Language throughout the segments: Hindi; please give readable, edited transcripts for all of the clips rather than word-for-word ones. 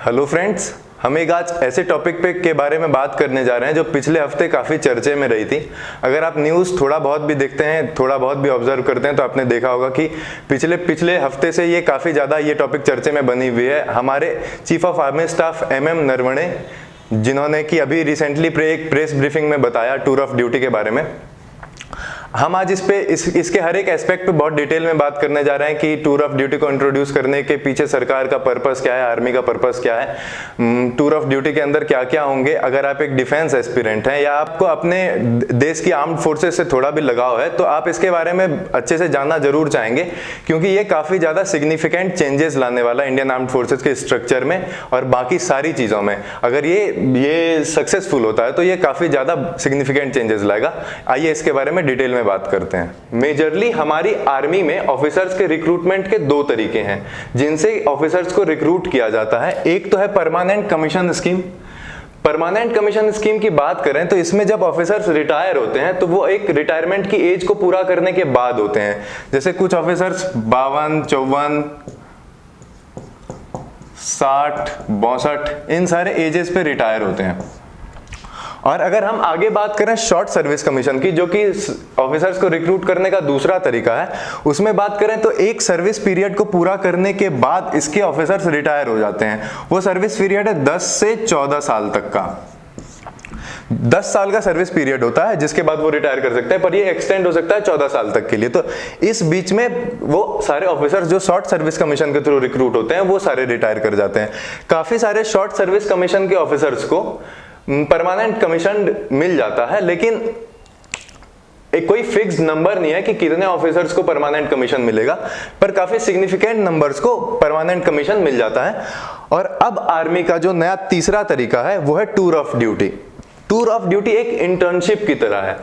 हेलो फ्रेंड्स, हम एक आज ऐसे टॉपिक पे के बारे में बात करने जा रहे हैं जो पिछले हफ्ते काफ़ी चर्चे में रही थी। अगर आप न्यूज़ थोड़ा बहुत भी देखते हैं, थोड़ा बहुत भी ऑब्जर्व करते हैं तो आपने देखा होगा कि पिछले हफ्ते से ये काफ़ी ज़्यादा ये टॉपिक चर्चे में बनी हुई है। हमारे chief of army staff MM Naravane, जिन्होंने कि अभी रिसेंटली एक प्रेस ब्रीफिंग में बताया टूर ऑफ ड्यूटी के बारे में। हम आज इसके हर एक एस्पेक्ट पे बहुत डिटेल में बात करने जा रहे हैं कि टूर ऑफ ड्यूटी को इंट्रोड्यूस करने के पीछे सरकार का पर्पस क्या है, आर्मी का पर्पस क्या है, टूर ऑफ ड्यूटी के अंदर क्या क्या होंगे। अगर आप एक डिफेंस एस्पिरेंट हैं या आपको अपने देश की आर्म्ड फोर्सेस से थोड़ा भी लगाव है तो आप इसके बारे में अच्छे से जानना जरूर चाहेंगे, क्योंकि ये काफ़ी ज़्यादा सिग्निफिकेंट चेंजेस लाने वाला है इंडियन आर्म्ड फोर्सेस के स्ट्रक्चर में और बाकी सारी चीज़ों में। अगर ये सक्सेसफुल होता है तो ये काफ़ी ज़्यादा सिग्निफिकेंट चेंजेस लाएगा। आइए इसके बारे में डिटेल में बात करते हैं। मेजरली हमारी आर्मी में ऑफिसर्स के रिक्रूटमेंट के दो तरीके हैं जिनसे ऑफिसर्स को रिक्रूट किया जाता है। एक तो है permanent commission scheme. Permanent commission scheme की बात करें तो इसमें जब ऑफिसर्स रिटायर होते हैं तो वो एक रिटायरमेंट की एज को पूरा करने के बाद होते हैं। जैसे कुछ ऑफिसर्स 52, 54, 60, 62 इन सारे एजेस पे रिटायर होते हैं। और अगर हम आगे बात करें शॉर्ट सर्विस कमीशन की, जो कि ऑफिसर्स को रिक्रूट करने का दूसरा तरीका है, उसमें बात करें तो एक सर्विस पीरियड को पूरा करने के बाद इसके ऑफिसर्स रिटायर हो जाते हैं। वो सर्विस पीरियड है 10 से 14 साल तक का। 10 साल का सर्विस पीरियड होता है जिसके बाद वो रिटायर कर सकते हैं, पर ये एक्सटेंड हो सकता है 14 साल तक के लिए। तो इस बीच में वो सारे ऑफिसर्स जो शॉर्ट सर्विस कमीशन के थ्रू रिक्रूट होते हैं वो सारे रिटायर कर जाते हैं। काफी सारे शॉर्ट सर्विस कमीशन के ऑफिसर्स को परमानेंट कमीशन मिल जाता है, लेकिन एक कोई फिक्स नंबर नहीं है कि कितने ऑफिसर्स को परमानेंट कमीशन मिलेगा, पर काफी सिग्निफिकेंट नंबर्स को परमानेंट कमीशन मिल जाता है। और अब आर्मी का जो नया तीसरा तरीका है वो है tour of duty. Tour of duty एक इंटर्नशिप की तरह है।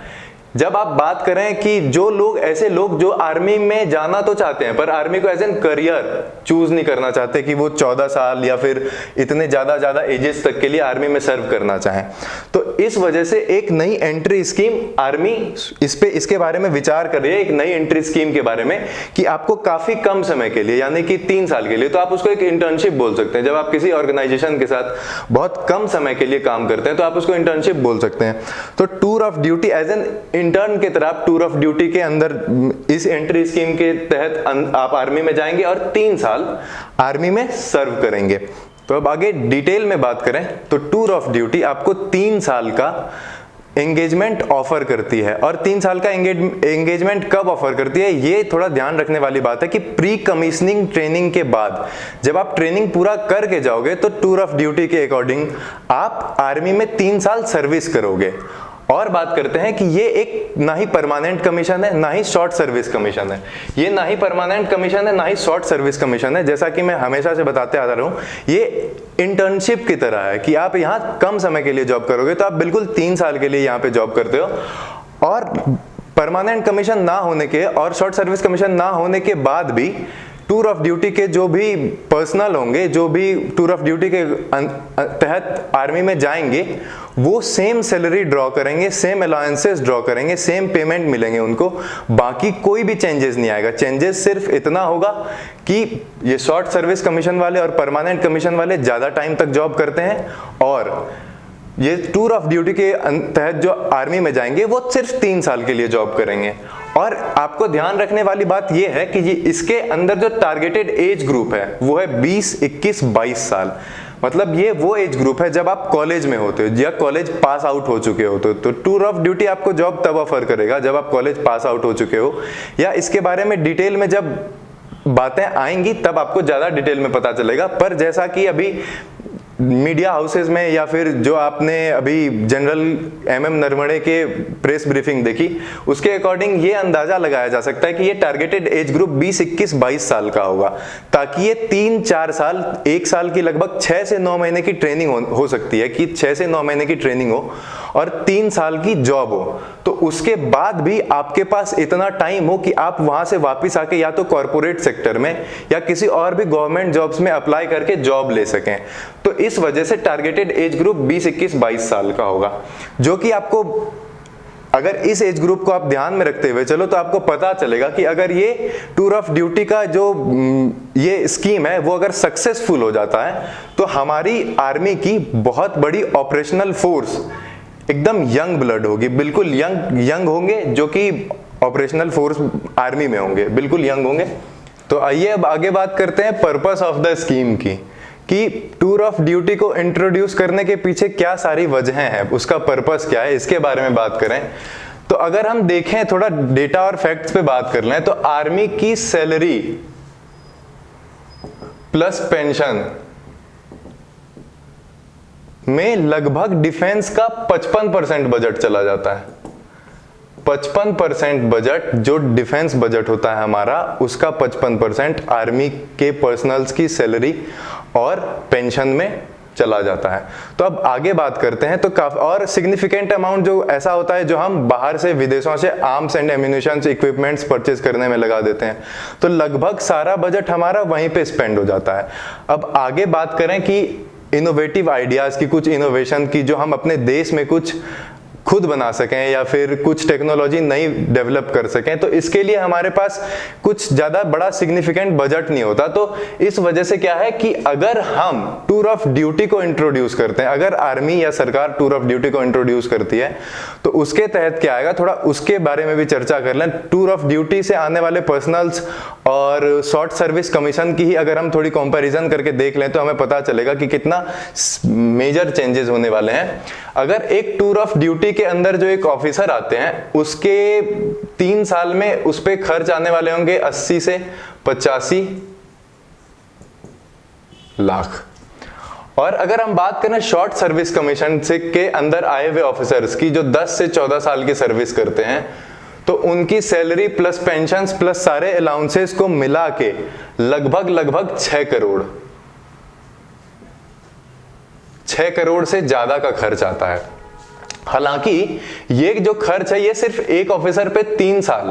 जब आप बात करें कि ऐसे लोग जो आर्मी में जाना तो चाहते हैं पर आर्मी को एज एन करियर चूज नहीं करना चाहते कि वो 14 साल या फिर इतने ज्यादा एजेस तक के लिए आर्मी में सर्व करना चाहें, तो इस वजह से एक नई एंट्री स्कीम आर्मी इसके बारे में विचार कर रही है। एक नई एंट्री स्कीम के बारे में कि आपको काफी कम समय के लिए, यानी कि 3 साल के लिए, तो आप उसको एक इंटर्नशिप बोल सकते हैं। जब आप किसी ऑर्गेनाइजेशन के साथ बहुत कम समय के लिए काम करते हैं तो आप उसको इंटर्नशिप बोल सकते हैं। तो tour of duty as an intern के तरह आप टूर ऑफ ड्यूटी के अंदर इस एंट्री स्कीम के तहत आप आर्मी में जाएंगे और 3 साल आर्मी में सर्व करेंगे। तो अब आगे डिटेल में बात करें तो टूर ऑफ ड्यूटी आपको 3 साल का एंगेजमेंट ऑफर करती है। और 3 साल का एंगेजमेंट कब ऑफर करती है, ये थोड़ा ध्यान रखने वाली बात है कि प्री कमीशनिंग ट्रेनिंग के बाद जब आप ट्रेनिंग पूरा करके जाओगे तो टूर ऑफ ड्यूटी के अकॉर्डिंग आप आर्मी में 3 साल सर्विस करोगे। और बात करते हैं कि ये एक ना ही परमानेंट कमीशन है ना ही शॉर्ट सर्विस कमीशन है। ये ना ही परमानेंट कमीशन है ना ही शॉर्ट सर्विस कमीशन है। जैसा कि मैं हमेशा से बताते आ रहा हूं, ये इंटर्नशिप की तरह है कि आप यहाँ कम समय के लिए जॉब करोगे तो आप बिल्कुल 3 साल के लिए यहाँ पे जॉब करते हो। और परमानेंट कमीशन ना होने के और शॉर्ट सर्विस कमीशन ना होने के बाद भी टूर ऑफ ड्यूटी के जो भी पर्सनल होंगे, जो भी टूर ऑफ ड्यूटी के तहत आर्मी में जाएंगे, वो सेम सैलरी ड्रॉ करेंगे, सेम अलाउंसेस ड्रॉ करेंगे, सेम पेमेंट मिलेंगे उनको। बाकी कोई भी चेंजेस नहीं आएगा। चेंजेस सिर्फ इतना होगा कि ये शॉर्ट सर्विस कमीशन वाले और परमानेंट कमीशन वाले ज्यादा टाइम तक जॉब करते हैं और ये टूर ऑफ ड्यूटी के तहत जो आर्मी में जाएंगे वो सिर्फ 3 साल के लिए जॉब करेंगे। और आपको ध्यान रखने वाली बात यह है कि ये इसके अंदर जो टारगेटेड एज ग्रुप है वो है 20, 21, 22 साल। मतलब ये वो एज ग्रुप है जब आप कॉलेज में होते हो या कॉलेज पास आउट हो चुके हो। तो टूर ऑफ ड्यूटी आपको जॉब तब ऑफर करेगा जब आप कॉलेज पास आउट हो चुके हो, या इसके बारे में डिटेल में जब बातें आएंगी तब आपको ज्यादा डिटेल में पता चलेगा। पर जैसा कि अभी मीडिया हाउसेज में या फिर जो आपने अभी जनरल MM नरवणे के प्रेस ब्रीफिंग देखी, उसके अकॉर्डिंग ये अंदाजा लगाया जा सकता है कि ये टारगेटेड एज ग्रुप 20, 21, 22 साल का होगा, ताकि ये 3-4 साल, 1 साल की लगभग 6 से 9 महीने की ट्रेनिंग हो सकती है कि 6 से 9 महीने की ट्रेनिंग हो और 3 साल की जॉब हो। तो उसके बाद भी आपके पास इतना टाइम हो कि आप वहां से वापस आके या तो कॉर्पोरेट सेक्टर में या किसी और भी गवर्नमेंट जॉब्स में अप्लाई करके जॉब ले सकें। तो इस वजह से टारगेटेड एज ग्रुप 20, 21, 22 साल का होगा, जो कि आपको अगर इस एज ग्रुप को आप ध्यान में रखते हुए चलो तो आपको पता चलेगा कि अगर ये टूर ऑफ ड्यूटी का जो ये स्कीम है वो अगर सक्सेसफुल हो जाता है तो हमारी आर्मी की बहुत बड़ी ऑपरेशनल फोर्स एकदम यंग ब्लड होगी, बिल्कुल यंग होंगे जो कि ऑपरेशनल फोर्स आर्मी में होंगे, बिल्कुल यंग होंगे। तो आइए अब आगे बात करते हैं पर्पस ऑफ द स्कीम की, कि टूर ऑफ ड्यूटी को इंट्रोड्यूस करने के पीछे क्या सारी वजहें हैं, उसका पर्पस क्या है, इसके बारे में बात करें। तो अगर हम देखें, थोड़ा डेटा और फैक्ट्स पे बात कर लें, तो आर्मी की सैलरी प्लस पेंशन में लगभग डिफेंस का 55% बजट चला जाता है। 55% बजट जो डिफेंस बजट होता है हमारा, उसका 55% आर्मी के पर्सनल्स की सैलरी और पेंशन में चला जाता है। तो अब आगे बात करते हैं, तो काफी और सिग्निफिकेंट अमाउंट जो ऐसा होता है जो हम बाहर से विदेशों से arms and ammunition equipments purchase करने में लगा देते हैं, तो लगभग सारा बजट हमारा वहीं पे स्पेंड हो जाता है। अब आगे बात करें कि इनोवेटिव आइडियाज की, कुछ इनोवेशन की, जो हम अपने देश में कुछ खुद बना सकें या फिर कुछ टेक्नोलॉजी नई डेवलप कर सकें, तो इसके लिए हमारे पास कुछ ज्यादा बड़ा सिग्निफिकेंट बजट नहीं होता। तो इस वजह से क्या है कि अगर हम टूर ऑफ ड्यूटी को इंट्रोड्यूस करते हैं, अगर आर्मी या सरकार टूर ऑफ ड्यूटी को इंट्रोड्यूस करती है, तो उसके तहत क्या आएगा, थोड़ा उसके बारे में भी चर्चा कर लें। टूर ऑफ ड्यूटी से आने वाले पर्सनल्स और शॉर्ट सर्विस कमीशन की ही अगर हम थोड़ी कंपैरिजन करके देख लें तो हमें पता चलेगा कि कितना मेजर चेंजेस होने वाले हैं। अगर एक टूर ऑफ ड्यूटी के अंदर जो एक ऑफिसर आते हैं, उसके 3 साल में उस पे खर्च आने वाले होंगे 80 से 85 लाख। और अगर हम बात करें शॉर्ट सर्विस कमीशन से के अंदर आए हुए ऑफिसर्स की, जो 10 से 14 साल की सर्विस करते हैं, तो उनकी सैलरी प्लस पेंशन्स प्लस सारे अलाउंसेस को मिला के लगभग 6 करोड़ से ज्यादा का खर्च आता है। हालांकि ये जो खर्च है ये सिर्फ एक ऑफिसर पे 3 साल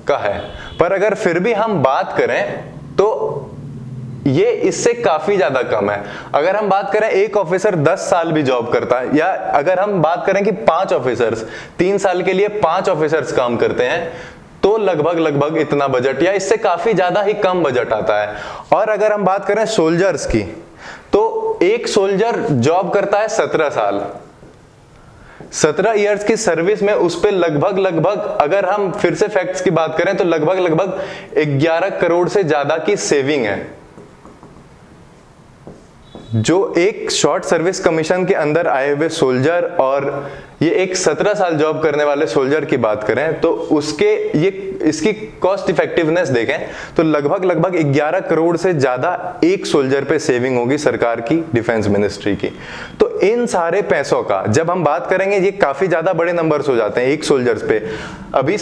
का है, पर अगर फिर भी हम बात करें तो ये इससे काफी ज्यादा कम है। अगर हम बात करें एक ऑफिसर 10 साल भी जॉब करता है, या अगर हम बात करें कि 5 ऑफिसर्स 3 साल के लिए 5 ऑफिसर्स काम करते हैं, तो लगभग इतना बजट या इससे काफी ज्यादा ही कम बजट आता है। और अगर हम बात करें सोल्जर्स की, तो एक सोल्जर जॉब करता है 17 साल, 17 इयर्स की सर्विस में उस पे लगभग अगर हम फिर से फैक्ट्स की बात करें तो लगभग 11 करोड़ से ज्यादा की सेविंग है, जो एक शॉर्ट सर्विस कमीशन के अंदर आए हुए सोल्जर और ये एक 17 साल जॉब करने वाले सोल्जर की बात करें तो इसकी कॉस्ट इफेक्टिवनेस देखें तो लगभग 11 करोड़ से ज्यादा एक सोल्जर पे सेविंग होगी सरकार की डिफेंस मिनिस्ट्री की। तो इन सारे पैसों का जब हम बात करेंगे, ये काफी ज्यादा बड़े नंबर्स हो जाते हैं एक सोल्जर्स पे। अभी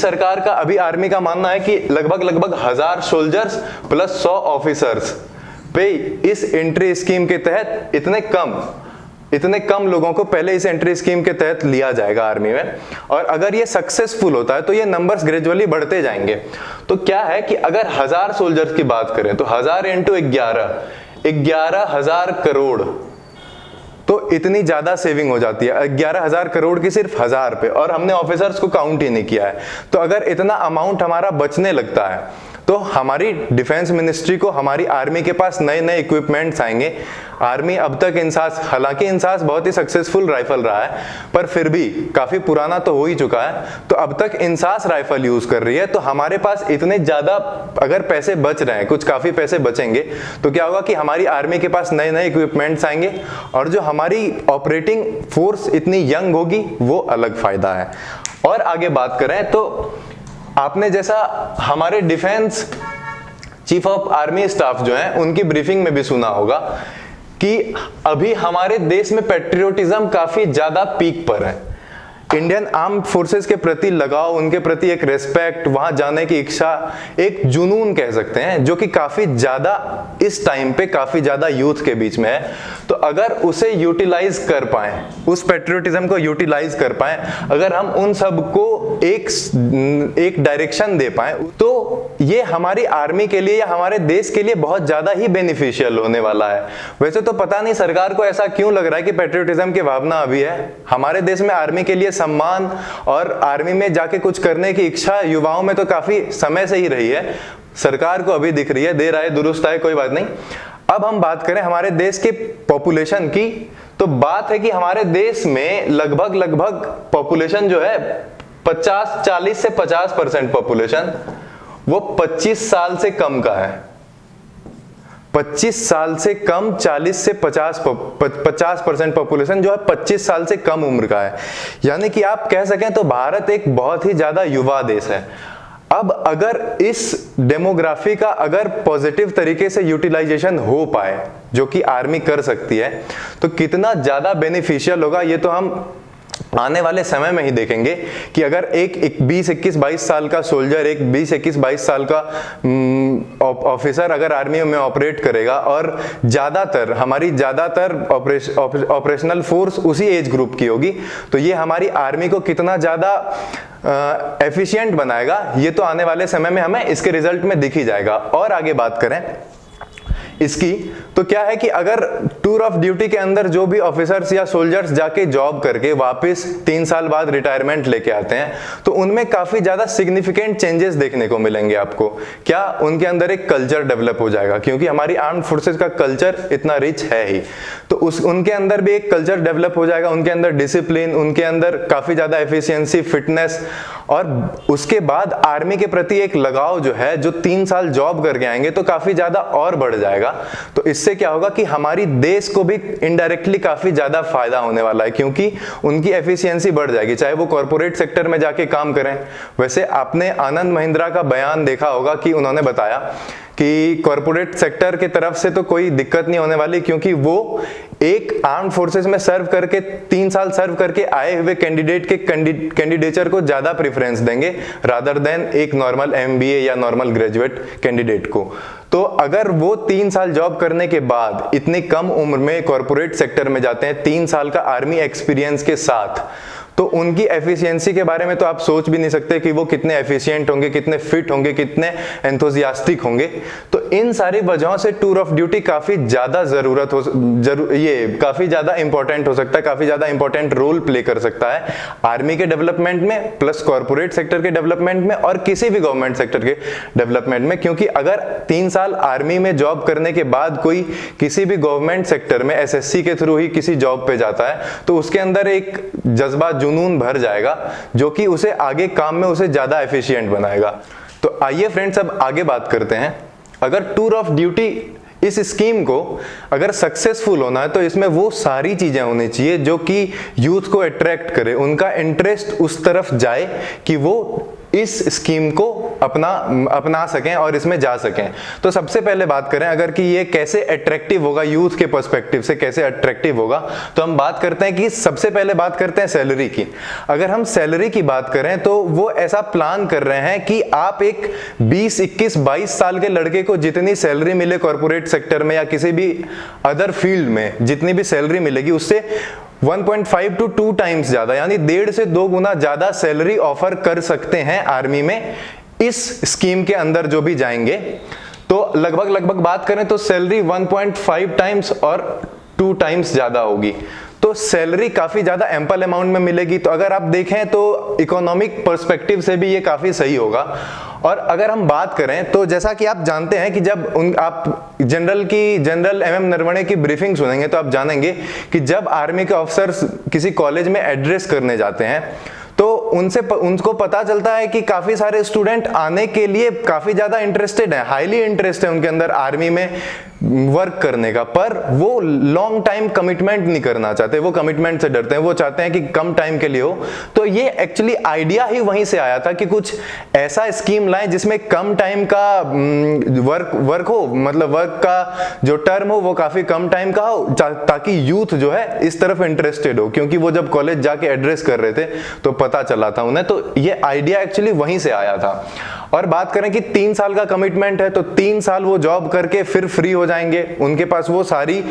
आर्मी का मानना है कि लगभग 1000 सोल्जर्स प्लस 100 ऑफिसर्स पे इस एंट्री स्कीम के तहत इतने कम लोगों को पहले इस एंट्री स्कीम के तहत लिया जाएगा आर्मी में। और अगर ये सक्सेसफुल होता है तो ये नंबर्स ग्रेजुअली बढ़ते जाएंगे। तो क्या है कि अगर 1000 सोल्जर्स की बात करें तो 1000 इंटू 11,000 करोड़, तो इतनी ज्यादा सेविंग हो जाती है 11,000 करोड़ की सिर्फ 1000 पे, और हमने ऑफिसर्स को काउंट ही नहीं किया है। तो अगर इतना अमाउंट हमारा बचने लगता है तो हमारी डिफेंस मिनिस्ट्री को, हमारी आर्मी के पास नए इक्विपमेंट्स आएंगे। आर्मी अब तक इंसास, हालांकि इंसास बहुत ही सक्सेसफुल राइफल रहा है, पर फिर भी काफी पुराना तो हो ही चुका है, तो अब तक इंसास राइफल यूज कर रही है। तो हमारे पास इतने ज्यादा अगर पैसे बच रहे हैं, कुछ काफी पैसे बचेंगे, तो क्या होगा कि हमारी आर्मी के पास नए इक्विपमेंट्स आएंगे, और जो हमारी ऑपरेटिंग फोर्स इतनी यंग होगी वो अलग फायदा है। और आगे बात करें तो आपने जैसा हमारे defence chief of army staff जो हैं उनकी ब्रीफिंग में भी सुना होगा कि अभी हमारे देश में पेट्रियोटिज्म काफी ज्यादा पीक पर है। इंडियन आर्म्ड फोर्सेस के प्रति लगाव, उनके प्रति एक रेस्पेक्ट, वहां जाने की इच्छा, एक जुनून कह सकते हैं, जो कि काफी ज्यादा इस टाइम पे काफी ज्यादा यूथ के बीच में है। तो अगर उसे यूटिलाइज कर पाए, उस पेट्रियोटिज्म को यूटिलाइज कर पाए, अगर हम उन सबको एक डायरेक्शन दे पाए, तो ये हमारी आर्मी के लिए या हमारे देश के लिए बहुत ज्यादा ही बेनिफिशियल होने वाला है। वैसे तो पता नहीं सरकार को ऐसा क्यों लग रहा है कि पेट्रियोटिज्म की भावना अभी है। हमारे देश में आर्मी के लिए सम्मान और आर्मी में जाके कुछ करने की इच्छा युवाओं में तो काफी समय से ही रही है। सरकार को अभी दिख रही है, देर आए दुरुस्त आए, कोई बात नहीं। अब हम बात करें हमारे देश के पॉपुलेशन की, तो बात है कि हमारे देश में लगभग पॉपुलेशन जो है 40 से 50% पॉपुलेशन वो 25 साल से कम का है। 25 साल से कम, 40 से 50% पॉपुलेशन जो है 25 साल से कम उम्र का है। यानी कि आप कह सकें तो भारत एक बहुत ही ज्यादा युवा देश है। अब अगर इस डेमोग्राफी का अगर पॉजिटिव तरीके से यूटिलाइजेशन हो पाए, जो कि आर्मी कर सकती है, तो कितना ज्यादा बेनिफिशियल होगा ये तो हम आने वाले समय में ही देखेंगे कि अगर एक 20, 21, 22 साल का सोल्जर, एक 20, 21, 22 साल का ऑफिसर अगर आर्मी में ऑपरेट करेगा और हमारी ज्यादातर ऑपरेशनल फोर्स उसी एज ग्रुप की होगी, तो ये हमारी आर्मी को कितना ज्यादा एफिशिएंट बनाएगा ये तो आने वाले समय में हमें इसके रिजल्ट में दिख ही जाएगा। और आगे बात करें इसकी, तो क्या है कि अगर टूर ऑफ ड्यूटी के अंदर जो भी ऑफिसर्स या सोल्जर्स जाके जॉब करके वापस 3 साल बाद रिटायरमेंट लेके आते हैं, तो उनमें काफी ज्यादा सिग्निफिकेंट चेंजेस देखने को मिलेंगे आपको। क्या उनके अंदर एक कल्चर डेवलप हो जाएगा, क्योंकि हमारी आर्म्ड फोर्सेस का कल्चर इतना रिच है ही, तो उनके अंदर भी एक कल्चर डेवलप हो जाएगा, उनके अंदर डिसिप्लिन, उनके अंदर काफी ज्यादा एफिशिएंसी, फिटनेस, और उसके बाद आर्मी के प्रति एक लगाव जो है, जो 3 साल जॉब करके आएंगे तो काफी ज्यादा और बढ़ जाएगा। तो इससे क्या होगा कि हमारी देश को भी इनडायरेक्टली काफी ज्यादा फायदा होने वाला है, क्योंकि उनकी एफिशिएंसी बढ़ जाएगी, चाहे वो कॉर्पोरेट सेक्टर में जाके काम करें। वैसे आपने आनंद महिंद्रा का बयान देखा होगा कि उन्होंने बताया कि कॉर्पोरेट सेक्टर की तरफ से तो कोई दिक्कत नहीं होने वाली, क्योंकि वो एक आर्म फोर्सेस में सर्व करके 3 साल सर्व करके आए हुए कैंडिडेट के कैंडिडेचर को ज्यादा प्रेफरेंस देंगे रादर देन एक नॉर्मल एमबीए या नॉर्मल ग्रेजुएट कैंडिडेट को। तो अगर वो 3 साल जॉब करने के बाद इतनी कम उम्र में कॉर्पोरेट सेक्टर में जाते हैं 3 साल का आर्मी एक्सपीरियंस के साथ, तो उनकी एफिशिएंसी के बारे में तो आप सोच भी नहीं सकते कि वो कितने एफिशिएंट होंगे, कितने फिट होंगे, कितने एंथुसियास्टिक होंगे। तो इन सारी वजहों से टूर ऑफ ड्यूटी काफी ज्यादा काफी ज्यादा इंपॉर्टेंट हो सकता है, काफी ज्यादा इंपॉर्टेंट रोल प्ले कर सकता है आर्मी के डेवलपमेंट में, प्लस कॉर्पोरेट सेक्टर के डेवलपमेंट में और किसी भी गवर्नमेंट सेक्टर के डेवलपमेंट में। क्योंकि अगर 3 साल आर्मी में जॉब करने के बाद कोई किसी भी गवर्नमेंट सेक्टर में एसएससी के थ्रू ही किसी जॉब पे जाता है, तो उसके अंदर एक जज्बा, जुनून भर जाएगा, जो कि उसे आगे काम में उसे ज्यादा एफिशिएंट बनाएगा। तो आइए फ्रेंड्स अब आगे बात करते हैं। अगर टूर ऑफ ड्यूटी इस स्कीम को अगर सक्सेसफुल होना है, तो इसमें वो सारी चीजें होनी चाहिए जो कि यूथ को अट्रैक्ट करे, उनका इंटरेस्ट उस तरफ जाए कि वो इस स्कीम को अपना सकें और इसमें जा सकें। तो सबसे पहले बात करें अगर कि ये कैसे अट्रैक्टिव होगा, यूथ के पर्सपेक्टिव से कैसे अट्रैक्टिव होगा, तो हम बात करते हैं कि सबसे पहले बात करते हैं सैलरी की। अगर हम सैलरी की बात करें तो वो ऐसा प्लान कर रहे हैं कि आप एक 20, 21, 22 साल के लड़के को जितनी सैलरी मिले कॉर्पोरेट सेक्टर में या किसी भी अदर फील्ड में जितनी भी सैलरी मिलेगी, उससे 1.5 to 2 टाइम्स ज्यादा, यानी 1.5 से 2 गुना ज्यादा सैलरी ऑफर कर सकते हैं आर्मी में इस स्कीम के अंदर जो भी जाएंगे। तो लगभग बात करें तो सैलरी 1.5 टाइम्स और 2 टाइम्स ज्यादा होगी। तो सैलरी काफी ज्यादा एम्पल अमाउंट में मिलेगी। तो अगर आप देखें तो इकोनॉमिक पर्सपेक्टिव से भी ये काफी सही होगा। और अगर हम बात करें तो जैसा कि आप जानते हैं कि जब आप जनरल एमएम नरवणे की ब्रीफिंग सुनेंगे तो आप जानेंगे कि जब आर्मी के ऑफिसर्स किसी कॉलेज में एड्रेस करने जाते हैं तो उनको पता चलता है कि काफी सारे स्टूडेंट आने के लिए काफी ज्यादा इंटरेस्टेड है, हाईली इंटरेस्ट है उनके अंदर आर्मी में वर्क करने का, पर वो लॉन्ग टाइम कमिटमेंट नहीं करना चाहते, वो कमिटमेंट से डरते हैं, वो चाहते हैं कि कम टाइम के लिए हो। तो ये एक्चुअली आइडिया ही वहीं से आया था कि कुछ ऐसा स्कीम लाएं जिसमें कम टाइम का वर्क हो, मतलब वर्क का जो टर्म हो वो काफी कम टाइम का हो, ताकि यूथ जो है इस तरफ इंटरेस्टेड हो। क्योंकि वो जब कॉलेज जाके एड्रेस कर रहे थे तो पता चला था उन्हें, तो ये आइडिया एक्चुअली वहीं से आया था। और बात करें कि 3 साल का कमिटमेंट है, तो 3 साल वो जॉब करके फिर फ्री हो जाएंगे, उनके पास वो सारी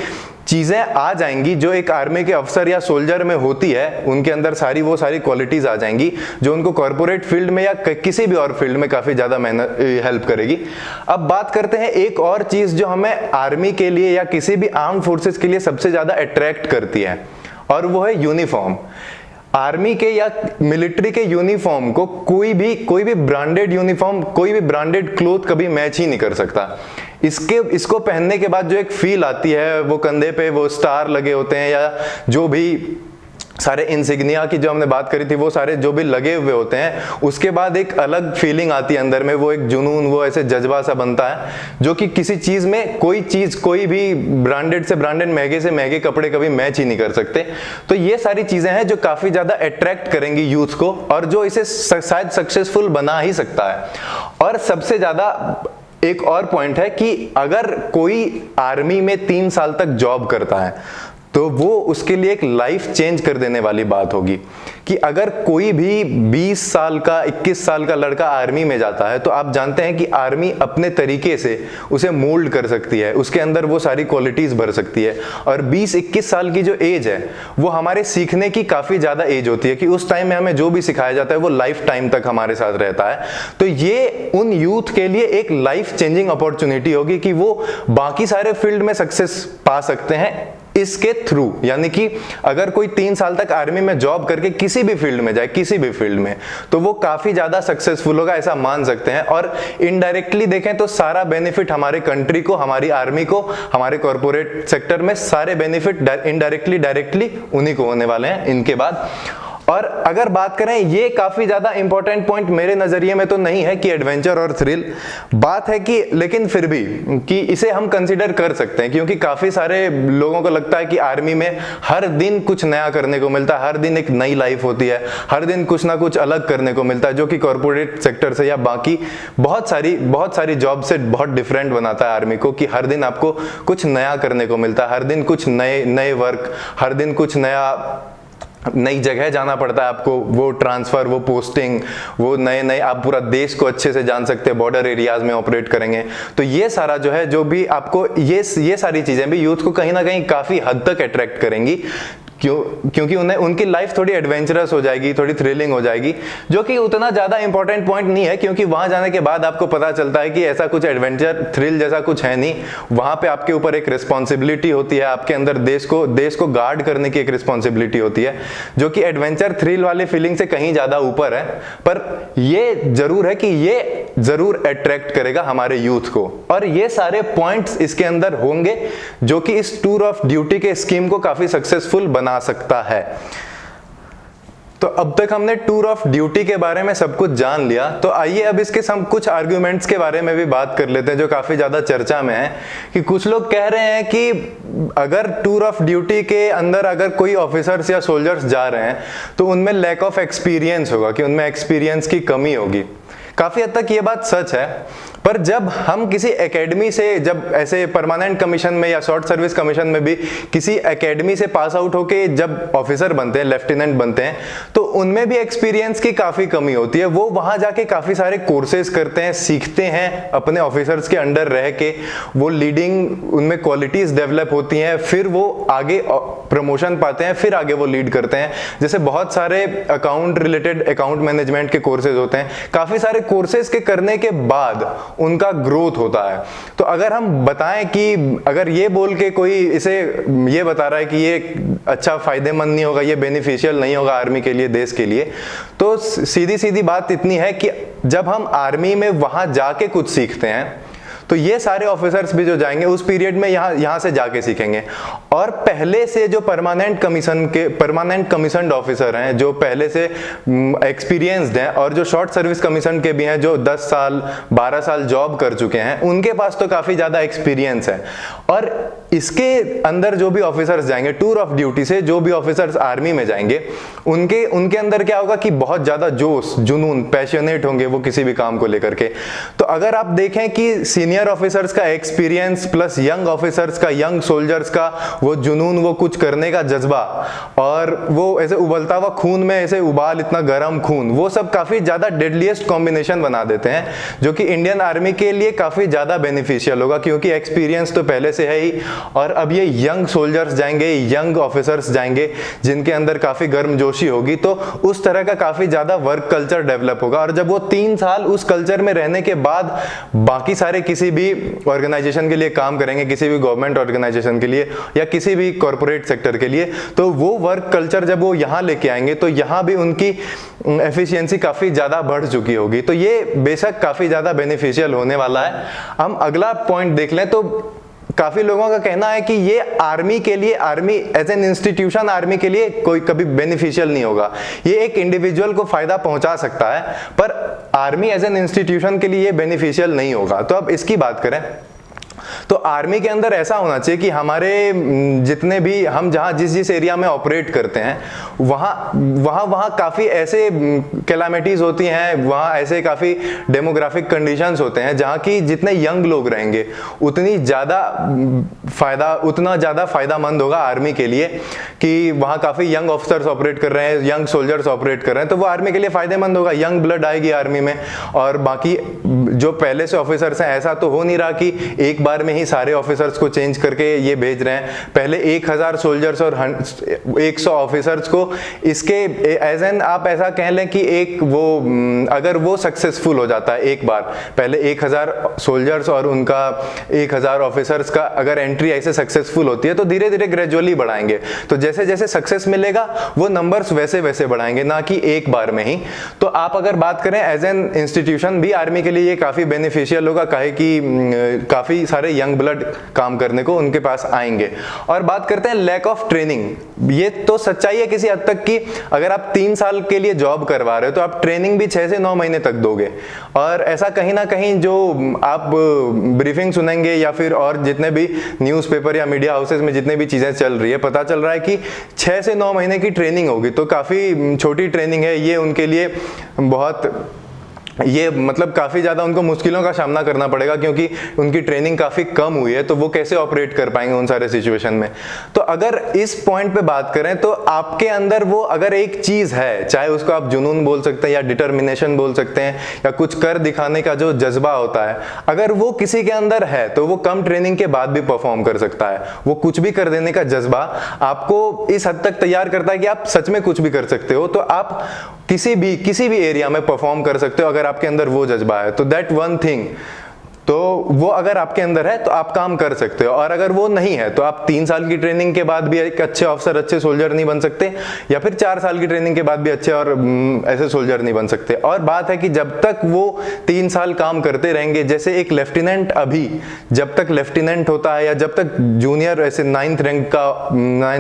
चीजें आ जाएंगी जो एक आर्मी के अफसर या सोल्जर में होती है, उनके अंदर वो सारी क्वालिटीज आ जाएंगी जो उनको कॉर्पोरेट फील्ड में या किसी भी और फील्ड में काफी ज्यादा हेल्प करेगी। अब बात करते हैं एक और चीज जो हमें आर्मी के लिए या किसी भी आर्म फोर्सेस के लिए सबसे ज्यादा अट्रैक्ट करती है, और वो है यूनिफॉर्म। आर्मी के या मिलिट्री के यूनिफॉर्म को कोई भी ब्रांडेड यूनिफॉर्म, कोई भी ब्रांडेड क्लोथ कभी मैच ही नहीं कर सकता। इसको पहनने के बाद जो एक फील आती है, वो कंधे पे वो स्टार लगे होते हैं या जो भी सारे इंसिग्निया की जो हमने बात करी थी, वो सारे जो भी लगे हुए होते हैं, उसके बाद एक अलग फीलिंग आती है अंदर में, वो एक जुनून, वो ऐसे जज्बा सा बनता है जो कि किसी चीज में कोई भी ब्रांडेड से ब्रांडेड, महंगे से महंगे कपड़े कभी मैच ही नहीं कर सकते। तो ये सारी चीजें हैं जो काफी ज्यादा अट्रैक्ट करेंगी यूथ को और जो इसे शायद सक्सेसफुल बना ही सकता है। और सबसे ज्यादा एक और पॉइंट है कि अगर कोई आर्मी में 3 साल तक जॉब करता है तो वो उसके लिए एक लाइफ चेंज कर देने वाली बात होगी। कि अगर कोई भी 20 साल का 21 साल का लड़का आर्मी में जाता है तो आप जानते हैं कि आर्मी अपने तरीके से उसे मोल्ड कर सकती है, उसके अंदर वो सारी क्वालिटीज भर सकती है। और 20-21 साल की जो एज है वो हमारे सीखने की काफी ज्यादा एज होती है कि उस टाइम में हमें जो भी सिखाया जाता है वो लाइफ टाइम तक हमारे साथ रहता है। तो ये उन यूथ के लिए एक लाइफ चेंजिंग अपॉर्चुनिटी होगी कि वो बाकी सारे फील्ड में सक्सेस पा सकते हैं इसके थ्रू। यानी कि अगर कोई 3 साल तक आर्मी में जॉब करके किसी भी फील्ड में जाए, किसी भी फील्ड में, तो वो काफी ज्यादा सक्सेसफुल होगा, ऐसा मान सकते हैं। और इनडायरेक्टली देखें तो सारा बेनिफिट हमारे कंट्री को, हमारी आर्मी को, हमारे कॉर्पोरेट सेक्टर में सारे बेनिफिट इनडायरेक्टली डायरेक्टली उन्हीं को होने वाले हैं इनके बाद। और अगर बात करें, ये काफी ज्यादा इंपॉर्टेंट पॉइंट मेरे नजरिए में तो नहीं है कि एडवेंचर और थ्रिल बात है कि, लेकिन फिर भी कि इसे हम कंसीडर कर सकते हैं क्योंकि काफी सारे लोगों को लगता है कि आर्मी में हर दिन कुछ नया करने को मिलता है, हर दिन एक नई लाइफ होती है, हर दिन कुछ ना कुछ अलग करने को मिलता है जो कि कॉर्पोरेट सेक्टर से या बाकी बहुत सारी जॉब से बहुत डिफरेंट बनाता है आर्मी को। कि हर दिन आपको कुछ नया करने को मिलता है, हर दिन कुछ नए वर्क, हर दिन कुछ नई जगह जाना पड़ता है आपको, वो ट्रांसफर, वो पोस्टिंग, वो नए आप पूरा देश को अच्छे से जान सकते हैं, बॉर्डर एरियाज में ऑपरेट करेंगे। तो ये सारा जो है, जो भी आपको ये सारी चीजें भी यूथ को कहीं ना कहीं काफी हद तक अट्रैक्ट करेंगी क्योंकि उन्हें उनकी लाइफ थोड़ी एडवेंचरस हो जाएगी, थोड़ी थ्रिलिंग हो जाएगी, जो कि उतना ज्यादा इंपॉर्टेंट पॉइंट नहीं है क्योंकि वहां जाने के बाद आपको पता चलता है कि ऐसा कुछ एडवेंचर थ्रिल जैसा कुछ है नहीं। वहां पे आपके ऊपर एक रिस्पॉन्सिबिलिटी होती है, आपके अंदर देश को गार्ड करने की एक रिस्पॉन्सिबिलिटी होती है जो कि एडवेंचर थ्रिल वाले फीलिंग से कहीं ज्यादा ऊपर है। पर ये जरूर है कि ये जरूर अट्रैक्ट करेगा हमारे यूथ को और ये सारे पॉइंट्स इसके अंदर होंगे जो कि इस टूर ऑफ ड्यूटी के स्कीम को काफी सक्सेसफुल बना सकता है। तो अब तक हमने टूर ऑफ ड्यूटी के बारे में सब कुछ जान लिया, तो आइए अब इसके हम कुछ आर्ग्यूमेंट्स के बारे में भी बात कर लेते हैं जो काफी ज्यादा चर्चा में है। कि कुछ लोग कह रहे हैं कि अगर टूर ऑफ ड्यूटी के अंदर अगर कोई ऑफिसर्स या सोल्जर्स जा रहे हैं तो उनमें लैक ऑफ एक्सपीरियंस होगा, कि उनमें एक्सपीरियंस की कमी होगी। काफी हद तक ये बात सच है, पर जब हम किसी एकेडमी से, जब ऐसे परमानेंट कमीशन में या शॉर्ट सर्विस कमीशन में भी किसी एकेडमी से पास आउट होके जब ऑफिसर बनते हैं, लेफ्टिनेंट बनते हैं, तो उनमें भी एक्सपीरियंस की काफी कमी होती है। वो वहां जाके काफी सारे कोर्सेज करते हैं, सीखते हैं अपने ऑफिसर्स के अंडर रह के, वो लीडिंग, उनमें क्वालिटीज डेवलप होती हैं, फिर वो आगे प्रमोशन पाते हैं, फिर आगे वो लीड करते हैं। जैसे बहुत सारे अकाउंट रिलेटेड, अकाउंट मैनेजमेंट के कोर्सेज होते हैं, काफी सारे कोर्सेज के करने के बाद उनका ग्रोथ होता है। तो अगर हम बताएं कि अगर ये बोल के कोई इसे ये बता रहा है कि ये अच्छा फायदेमंद नहीं होगा, ये बेनिफिशियल नहीं होगा आर्मी के लिए, देश के लिए, तो सीधी सीधी बात इतनी है कि जब हम आर्मी में वहां जाके कुछ सीखते हैं तो ये सारे ऑफिसर्स भी जो जाएंगे उस पीरियड में यहाँ से जाके सीखेंगे। और पहले से जो परमानेंट कमीशन्ड ऑफिसर हैं, जो पहले से एक्सपीरियंस्ड हैं और जो शॉर्ट सर्विस कमीशन के भी हैं, जो 10 साल 12 साल जॉब कर चुके हैं, उनके पास तो काफी ज्यादा एक्सपीरियंस है। और इसके अंदर जो भी ऑफिसर्स जाएंगे टूर ऑफ ड्यूटी से, जो भी ऑफिसर्स आर्मी में जाएंगे, उनके अंदर क्या होगा कि बहुत ज्यादा जोश, जुनून, पैशनेट होंगे वो किसी भी काम को लेकर के। तो अगर आप देखें कि सीनियर ऑफिसर्स का एक्सपीरियंस प्लस यंग ऑफिसर्स का, यंग सोल्जर्स का वो जुनून, वो कुछ करने का जज्बा, और वो ऐसे उबलता हुआ खून में ऐसे उबाल, इतना गर्म खून, वो सब काफी ज्यादा डेडलीस्ट कॉम्बिनेशन बना देते हैं जो कि इंडियन आर्मी के लिए काफी ज्यादा बेनिफिशियल होगा क्योंकि एक्सपीरियंस तो पहले से है ही। और अब ये यंग सोल्जर्स जाएंगे, यंग ऑफिसर्स जाएंगे जिनके अंदर काफी गर्मजोशी होगी, तो उस तरह का काफी ज्यादा वर्क कल्चर डेवलप होगा। और जब वो 3 साल उस कल्चर में रहने के बाद बाकी सारे किसी किसी भी ऑर्गेनाइजेशन के लिए काम करेंगे, किसी भी गवर्नमेंट ऑर्गेनाइजेशन के लिए या किसी भी कॉरपोरेट सेक्टर के लिए, तो वो वर्क कल्चर जब वो यहाँ लेके आएंगे तो यहाँ भी उनकी एफिशिएंसी काफ़ी ज़्यादा बढ़ चुकी होगी। तो ये बेशक काफ़ी ज़्यादा बेनिफिशियल होने वाला है। हम अगला पॉइंट देख लें तो काफी लोगों का कहना है कि ये आर्मी के लिए, army as an institution army के लिए कोई कभी बेनिफिशियल नहीं होगा। ये एक इंडिविजुअल को फायदा पहुंचा सकता है पर आर्मी एज एन इंस्टीट्यूशन के लिए ये बेनिफिशियल नहीं होगा। तो अब इसकी बात करें तो आर्मी के अंदर ऐसा होना चाहिए कि हमारे जितने भी हम जहाँ जिस एरिया में ऑपरेट करते हैं वहाँ काफ़ी ऐसे कैलामिटीज़ होती हैं, वहाँ ऐसे काफ़ी डेमोग्राफिक कंडीशंस होते हैं जहाँ की जितने यंग लोग रहेंगे उतना ज़्यादा फायदामंद होगा आर्मी के लिए कि वहाँ काफ़ी यंग ऑफिसर्स ऑपरेट कर रहे हैं, यंग सोल्जर्स ऑपरेट कर रहे हैं, तो वो आर्मी के लिए फ़ायदेमंद होगा। यंग ब्लड आएगी आर्मी में। और बाकी जो पहले से ऑफिसर्स हैं, ऐसा तो हो नहीं रहा कि एक बार में ही सारे ऑफिसर्स को चेंज करके ये भेज रहे हैं। पहले 1000 सोल्जर्स और 100 ऑफिसर्स को इसके एज एन आप ऐसा कह लें कि एक वो अगर वो सक्सेसफुल हो जाता है एक बार, पहले 1000 सोल्जर्स और उनका 1000 ऑफिसर्स का अगर एंट्री ऐसे सक्सेसफुल होती है तो धीरे धीरे ग्रेजुअली बढ़ाएंगे। तो जैसे जैसे सक्सेस मिलेगा वो नंबर्स वैसे वैसे बढ़ाएंगे, ना कि एक बार में ही। तो आप अगर बात करें एज एन इंस्टीट्यूशन भी आर्मी के लिए ये काफी बेनिफिशियल होगा, काहे कि काफी सारे यंग ब्लड काम करने को उनके पास आएंगे। और बात करते हैं लैक ऑफ ट्रेनिंग। ये तो सच्चाई है किसी हद तक कि अगर आप 3 साल के लिए जॉब करवा रहे हो तो आप ट्रेनिंग भी 6 से 9 महीने तक दोगे। और ऐसा कहीं ना कहीं जो आप ब्रीफिंग सुनेंगे या फिर और जितने भी न्यूज़पेपर या मीडिया हाउसेस में जितने भी चीजें चल रही है, पता चल रहा है कि 6 से 9 महीने की ट्रेनिंग होगी। तो काफी छोटी ट्रेनिंग है ये उनके लिए, बहुत ये मतलब काफ़ी ज़्यादा उनको मुश्किलों का सामना करना पड़ेगा क्योंकि उनकी ट्रेनिंग काफ़ी कम हुई है। तो वो कैसे ऑपरेट कर पाएंगे उन सारे सिचुएशन में। तो अगर इस पॉइंट पे बात करें तो आपके अंदर वो अगर एक चीज़ है, चाहे उसको आप जुनून बोल सकते हैं या डिटर्मिनेशन बोल सकते हैं या कुछ कर दिखाने का जो जज्बा होता है, अगर वो किसी के अंदर है तो वो कम ट्रेनिंग के बाद भी परफॉर्म कर सकता है। वो कुछ भी कर देने का जज्बा आपको इस हद तक तैयार करता है कि आप सच में कुछ भी कर सकते हो। तो आप किसी भी एरिया में परफॉर्म कर सकते हो अगर आपके अंदर वो जज्बा है। तो दैट वन थिंग, तो वो अगर आपके अंदर है तो आप काम कर सकते हो। और अगर वो नहीं है तो आप 3 साल की ट्रेनिंग के बाद भी एक अच्छे ऑफिसर, अच्छे सोल्जर नहीं बन सकते, या फिर 4 साल की ट्रेनिंग के बाद भी अच्छे और ऐसे सोल्जर नहीं बन सकते। और बात है कि जब तक वो 3 साल काम करते रहेंगे, जैसे एक लेफ्टिनेंट अभी जब तक लेफ्टिनेंट होता है या जब तक जूनियर ऐसे 9th रैंक का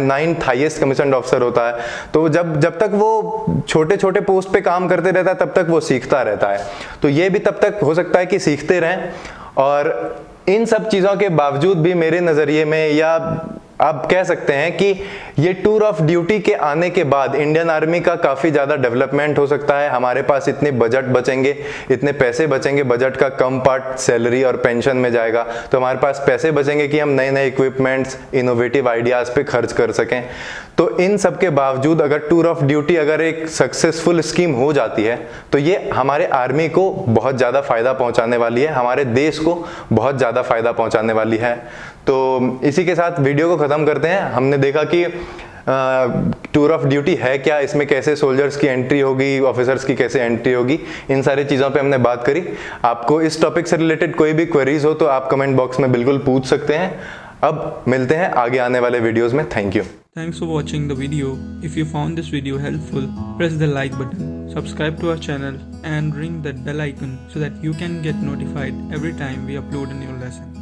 9th हाईएस्ट कमीशन्ड ऑफिसर होता है, तो जब तक वो छोटे छोटे पोस्ट पे काम करते रहता है तब तक वो सीखता रहता है। तो ये भी तब तक हो सकता है कि सीखते रहें। और इन सब चीज़ों के बावजूद भी मेरे नज़रिए में, या आप कह सकते हैं कि ये टूर ऑफ ड्यूटी के आने के बाद इंडियन आर्मी का काफ़ी ज़्यादा डेवलपमेंट हो सकता है। हमारे पास इतने बजट बचेंगे, इतने पैसे बचेंगे, बजट का कम पार्ट सैलरी और पेंशन में जाएगा, तो हमारे पास पैसे बचेंगे कि हम नए नए इक्विपमेंट्स, इनोवेटिव आइडियाज़ पे खर्च कर सकें। तो इन सब के बावजूद अगर टूर ऑफ ड्यूटी अगर एक सक्सेसफुल स्कीम हो जाती है तो ये हमारे आर्मी को बहुत ज़्यादा फ़ायदा पहुंचाने वाली है, हमारे देश को बहुत ज़्यादा फ़ायदा पहुंचाने वाली है। तो इसी के साथ वीडियो को ख़त्म करते हैं। हमने देखा कि टूर ऑफ ड्यूटी है क्या, इसमें कैसे सोल्जर्स की एंट्री होगी, ऑफिसर्स की कैसे एंट्री होगी, इन सारी चीज़ों पे हमने बात करी। आपको इस टॉपिक से रिलेटेड कोई भी क्वेरीज हो तो आप कमेंट बॉक्स में बिल्कुल पूछ सकते हैं। अब मिलते हैं आगे आने वाले वीडियोस में। Thank you. Thanks for watching the video. If you found this video helpful, press the like button, subscribe to our channel and ring that bell icon so that you can get notified every time we upload a new lesson.